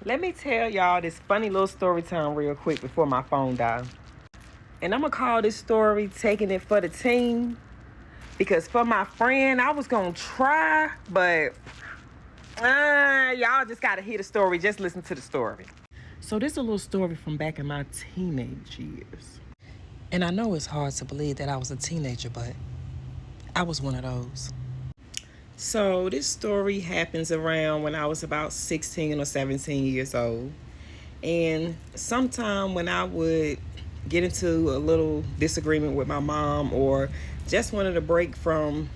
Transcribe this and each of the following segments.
Let me tell y'all this funny little story time real quick before my phone dies. And I'm going to call this story Taking It for the Team. Because for my friend, I was going to try, but y'all just got to hear the story. Just listen to the story. So this is a little story from back in my teenage years. And I know it's hard to believe that I was a teenager, but I was one of those. So this story happens around when I was about 16 or 17 years old. And sometime when I would get into a little disagreement with my mom or just wanted a break from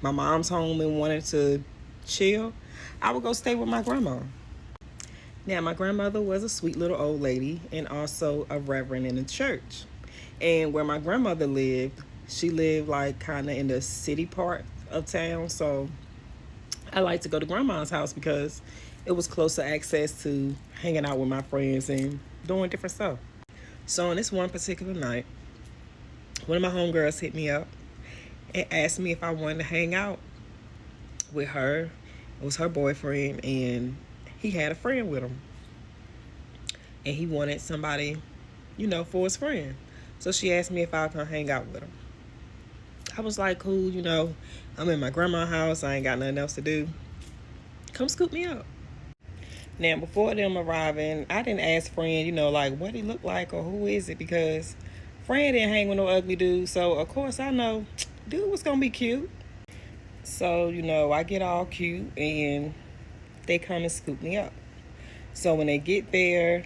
my mom's home and wanted to chill, I would go stay with my grandma. Now, my grandmother was a sweet little old lady and also a reverend in the church. And where my grandmother lived, she lived like kind of in the city part of town. So I like to go to grandma's house because it was closer access to hanging out with my friends and doing different stuff. So on this one particular night, one of my homegirls hit me up and asked me if I wanted to hang out with her. It was her boyfriend, and he had a friend with him. And he wanted somebody, for his friend. So she asked me if I could hang out with him. I was like, cool, I'm in my grandma's house. I ain't got nothing else to do. Come scoop me up. Now, before them arriving, I didn't ask friend, like what he looked like or who is it, because friend didn't hang with no ugly dude. So, of course, I know dude was going to be cute. So, I get all cute and they come and scoop me up. So when they get there,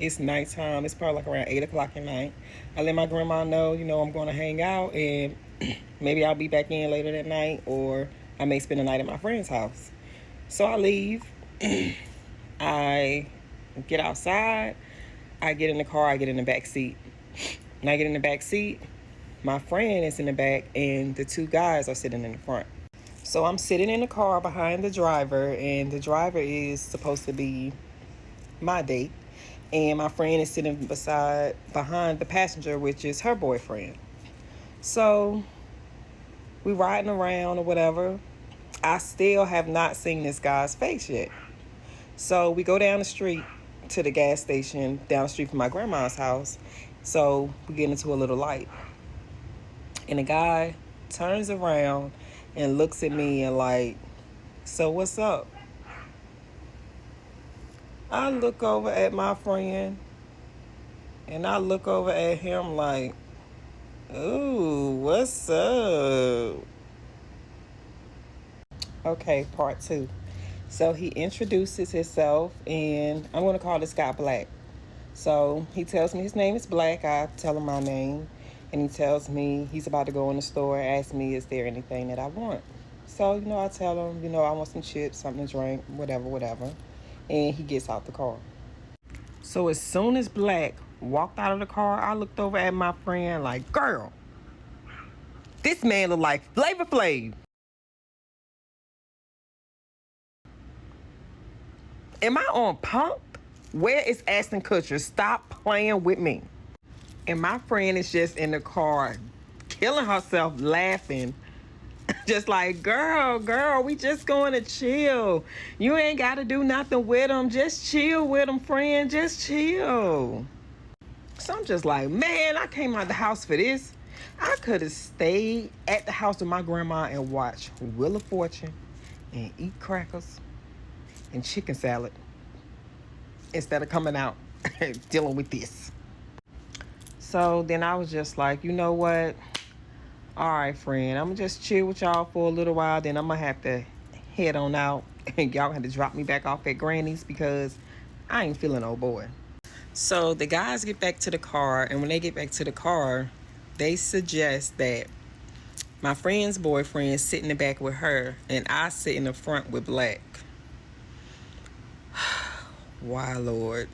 it's nighttime. It's probably like around 8 o'clock at night. I let my grandma know, I'm going to hang out and maybe I'll be back in later that night, or I may spend the night at my friend's house. So I leave. I get outside. I get in the car. I get in the back seat. When I get in the back seat, my friend is in the back and the two guys are sitting in the front. So I'm sitting in the car behind the driver, and the driver is supposed to be my date, and my friend is sitting behind the passenger, which is her boyfriend. So we riding around or whatever. I still have not seen this guy's face yet. So we go down the street to the gas station down the street from my grandma's house. So we get into a little light, and the guy turns around and looks at me and like, so what's up? I look over at my friend and I look over at him like, ooh, what's up? Okay, part 2. So he introduces himself, and I'm going to call this guy Black. So he tells me his name is Black. I tell him my name, and he tells me he's about to go in the store and ask me, is there anything that I want? So, I tell him, I want some chips, something to drink, whatever. And he gets out the car. So as soon as Black walked out of the car, I looked over at my friend like, girl, this man look like Flavor Flav. Am I on pump? Where is Ashton Kutcher? Stop playing with me. And my friend is just in the car killing herself laughing. Just like, girl, we just going to chill. You ain't got to do nothing with them. Just chill with them, friend. Just chill. So I'm just like, man, I came out the house for this. I could have stayed at the house with my grandma and watched Wheel of Fortune and eat crackers and chicken salad instead of coming out dealing with this. So then I was just like, you know what? All right, friend, I'm going to just chill with y'all for a little while. Then I'm going to have to head on out. And y'all had to drop me back off at Granny's because I ain't feeling old boy. So the guys get back to the car. And when they get back to the car, they suggest that my friend's boyfriend sit in the back with her and I sit in the front with Black. Why, Lord?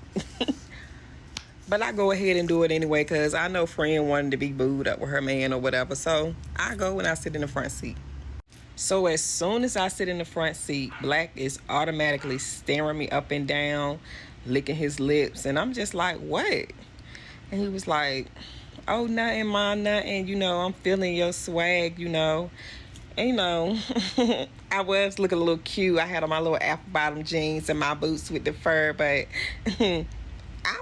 But I go ahead and do it anyway because I know friend wanted to be booed up with her man or whatever. So I go and I sit in the front seat. So as soon as I sit in the front seat, Black is automatically staring me up and down, licking his lips. And I'm just like, what? And he was like, oh, nothing, ma, nothing. I'm feeling your swag, And, you know, I was looking a little cute. I had on my little apple bottom jeans and my boots with the fur, but I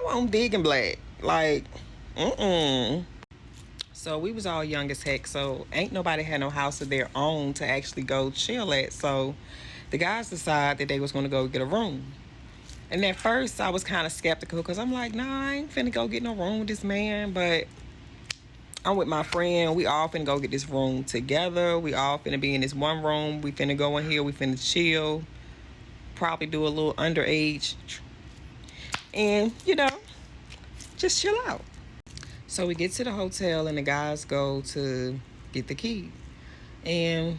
wasn't big and black. Like, mm-mm. So we was all young as heck, so ain't nobody had no house of their own to actually go chill at. So the guys decided that they was going to go get a room. And at first I was kind of skeptical because I'm like, nah, I ain't finna go get no room with this man. But I'm with my friend. We all finna go get this room together. We all finna be in this one room. We finna go in here. We finna chill. Probably do a little underage. And, you know, just chill out. So we get to the hotel and the guys go to get the key. And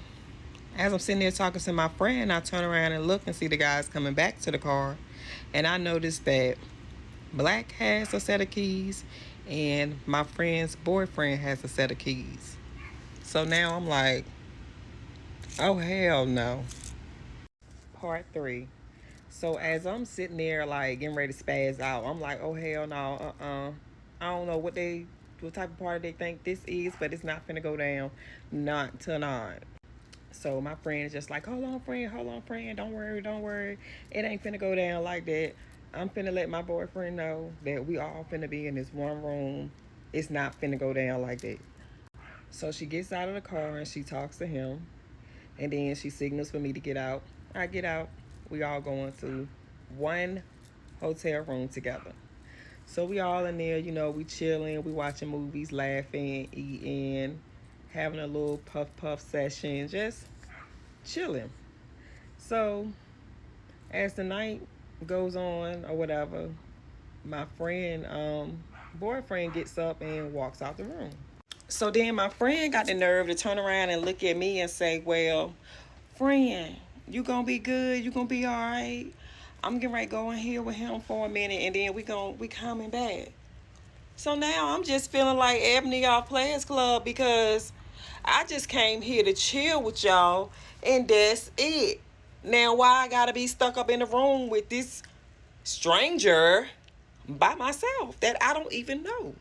as I'm sitting there talking to my friend, I turn around and look and see the guys coming back to the car. And I noticed that Black has a set of keys and my friend's boyfriend has a set of keys. So now I'm like, oh, hell no. Part 3. So as I'm sitting there like getting ready to spaz out, I'm like, oh, hell no, I don't know what type of party they think this is, but it's not finna go down. Not tonight. So my friend is just like, hold on, friend, don't worry. It ain't finna go down like that. I'm finna let my boyfriend know that we all finna be in this one room. It's not finna go down like that. So she gets out of the car and she talks to him. And then she signals for me to get out. I get out. We all go into one hotel room together. So we all in there, you know, we chilling, we watching movies, laughing, eating, having a little puff session, just chilling. So as the night goes on or whatever, my friend boyfriend gets up and walks out the room. So then my friend got the nerve to turn around and look at me and say, well, friend, you gonna be good, you gonna be all right. I'm getting ready to go in here with him for a minute and then we coming back. So now I'm just feeling like Ebony off Players Club because I just came here to chill with y'all and that's it. Now why I gotta be stuck up in the room with this stranger by myself that I don't even know?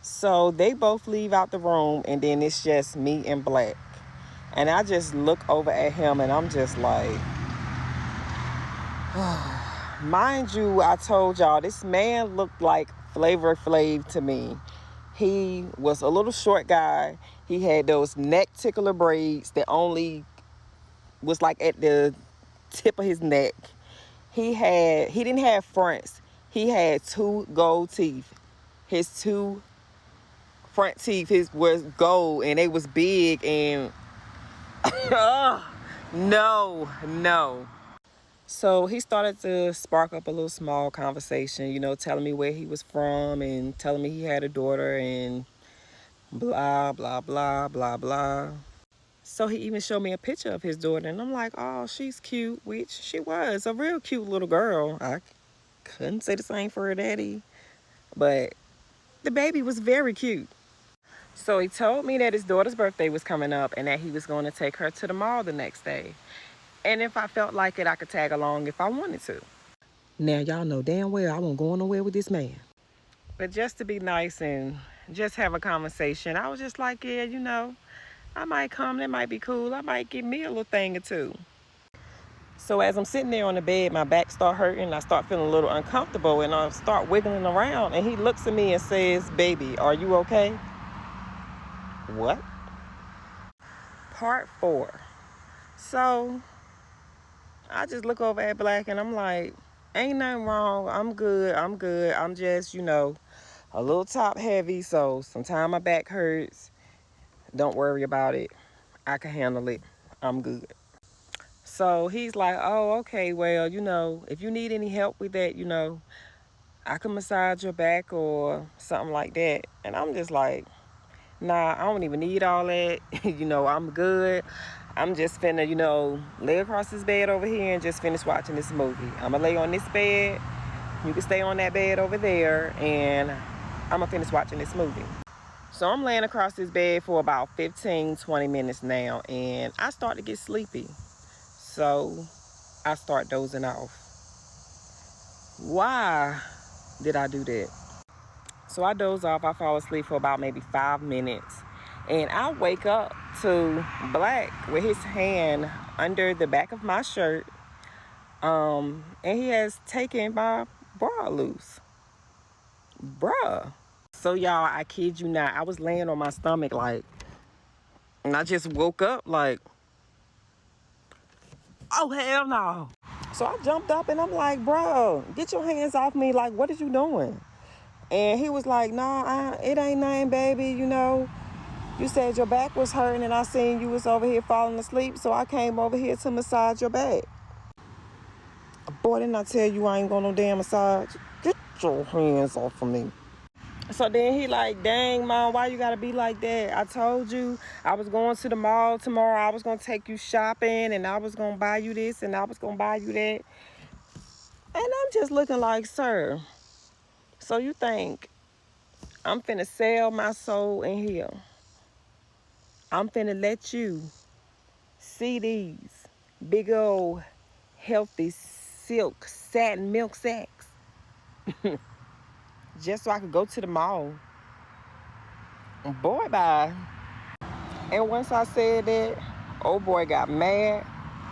So they both leave out the room and then it's just me and Black. And I just look over at him and I'm just like, mind you, I told y'all this man looked like Flavor Flav to me. He was a little short guy. He had those neck tickler braids that only was like at the tip of his neck. He didn't have fronts. He had 2 gold teeth. His 2 front teeth was gold and they was big and no. So he started to spark up a little small conversation, you know, telling me where he was from and telling me he had a daughter and blah, blah, blah, blah, blah. So he even showed me a picture of his daughter and I'm like, oh, she's cute, which she was a real cute little girl. I couldn't say the same for her daddy, but the baby was very cute. So he told me that his daughter's birthday was coming up and that he was going to take her to the mall the next day. And if I felt like it, I could tag along if I wanted to. Now, y'all know damn well I won't go nowhere with this man. But just to be nice and just have a conversation, I was just like, yeah, you know, I might come. That might be cool. I might get me a little thing or two. So as I'm sitting there on the bed, my back start hurting. I start feeling a little uncomfortable and I start wiggling around. And he looks at me and says, baby, are you okay? What? Part 4. So I just look over at Black and I'm like, ain't nothing wrong. I'm good. I'm just, you know, a little top heavy. So sometimes my back hurts. Don't worry about it. I can handle it. I'm good. So he's like, oh, okay, well, you know, if you need any help with that, you know, I can massage your back or something like that. And I'm just like, nah, I don't even need all that. You know, I'm good. I'm just finna, you know, lay across this bed over here and just finish watching this movie. I'm gonna lay on this bed. You can stay on that bed over there and I'm gonna finish watching this movie. So I'm laying across this bed for about 15-20 minutes now and I start to get sleepy. So I start dozing off. Why did I do that? So I doze off. I fall asleep for about maybe 5 minutes. And I wake up to Black with his hand under the back of my shirt. And he has taken my bra loose. Bruh. So y'all, I kid you not, I was laying on my stomach like, and I just woke up like, oh hell no. So I jumped up and I'm like, bro, get your hands off me. Like, what are you doing? And he was like, nah, it ain't nothing, baby. You know, you said your back was hurting and I seen you was over here falling asleep. So I came over here to massage your back. Boy, didn't I tell you I ain't going no damn massage? Get your hands off of me. So then he like, dang, Mom, why you gotta be like that? I told you I was going to the mall tomorrow. I was gonna take you shopping and I was gonna buy you this and I was gonna buy you that. And I'm just looking like, sir, so you think I'm finna sell my soul in here? I'm finna let you see these big old healthy silk satin milk sacks just so I could go to the mall? Boy, bye. And once I said that, old boy got mad,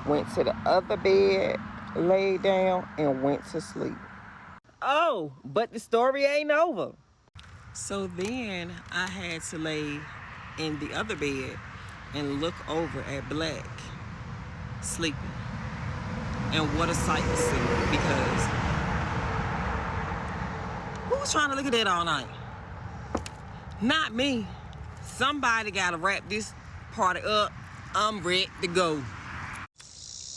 went to the other bed, laid down, and went to sleep. Oh, but the story ain't over. So then I had to lay in the other bed and look over at Black sleeping. And what a sight to see, because who was trying to look at that all night? Not me. Somebody gotta wrap this party up. I'm ready to go.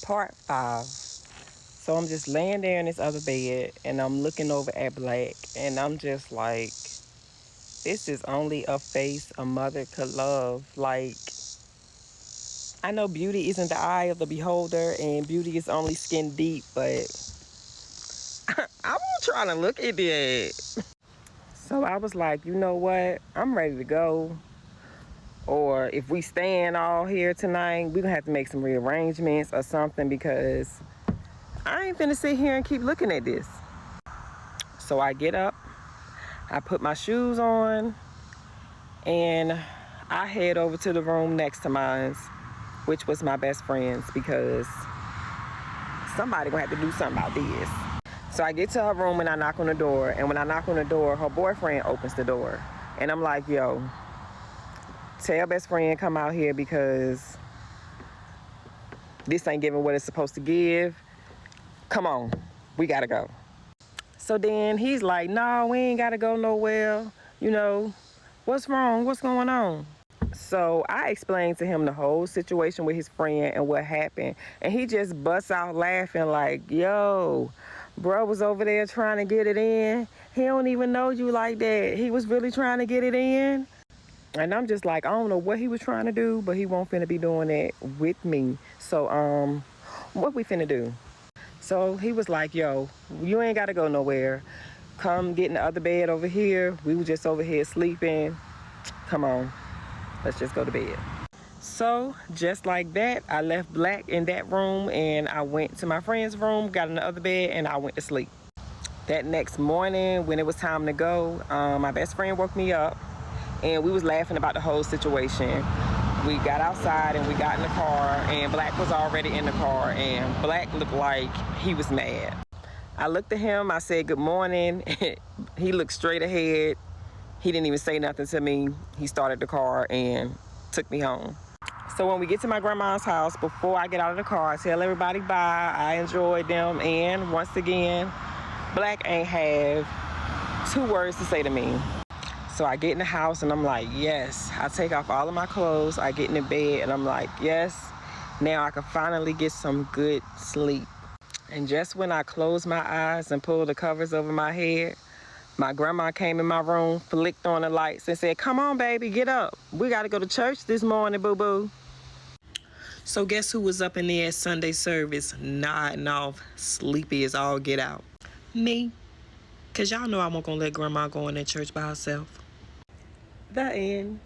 Part 5. So I'm just laying there in this other bed and I'm looking over at Black and I'm just like, this is only a face a mother could love. Like, I know beauty isn't the eye of the beholder and beauty is only skin deep, but I won't try to look at it. So I was like, you know what? I'm ready to go. Or if we staying all here tonight, we're gonna have to make some rearrangements or something, because I ain't finna sit here and keep looking at this. So I get up, I put my shoes on, and I head over to the room next to mine, which was my best friend's, because somebody gonna have to do something about this. So I get to her room and I knock on the door, and when I knock on the door, her boyfriend opens the door. And I'm like, yo, tell best friend come out here, because this ain't giving what it's supposed to give. Come on, we gotta go. So then he's like, no, we ain't gotta go nowhere. You know, what's wrong? What's going on? So I explained to him the whole situation with his friend and what happened. And he just busts out laughing like, yo, bro was over there trying to get it in. He don't even know you like that. He was really trying to get it in. And I'm just like, I don't know what he was trying to do, but he won't finna be doing that with me. So, what we finna do? So he was like, yo, you ain't gotta go nowhere. Come get in the other bed over here. We were just over here sleeping. Come on, let's just go to bed. So just like that, I left Black in that room and I went to my friend's room, got in the other bed, and I went to sleep. That next morning, when it was time to go, my best friend woke me up and we was laughing about the whole situation. We got outside and we got in the car, and Black was already in the car, and Black looked like he was mad. I looked at him, I said good morning. He looked straight ahead. He didn't even say nothing to me. He started the car and took me home. So when we get to my grandma's house, before I get out of the car, I tell everybody bye. I enjoyed them, and once again, Black ain't have 2 words to say to me. So I get in the house and I'm like, yes. I take off all of my clothes. I get in the bed and I'm like, yes. Now I can finally get some good sleep. And just when I closed my eyes and pulled the covers over my head, my grandma came in my room, flicked on the lights and said, come on, baby, get up. We got to go to church this morning, boo-boo. So guess who was up in there at Sunday service, nodding off, sleepy as all get out? Me. Because y'all know I wasn't going to let grandma go in that church by herself. The end.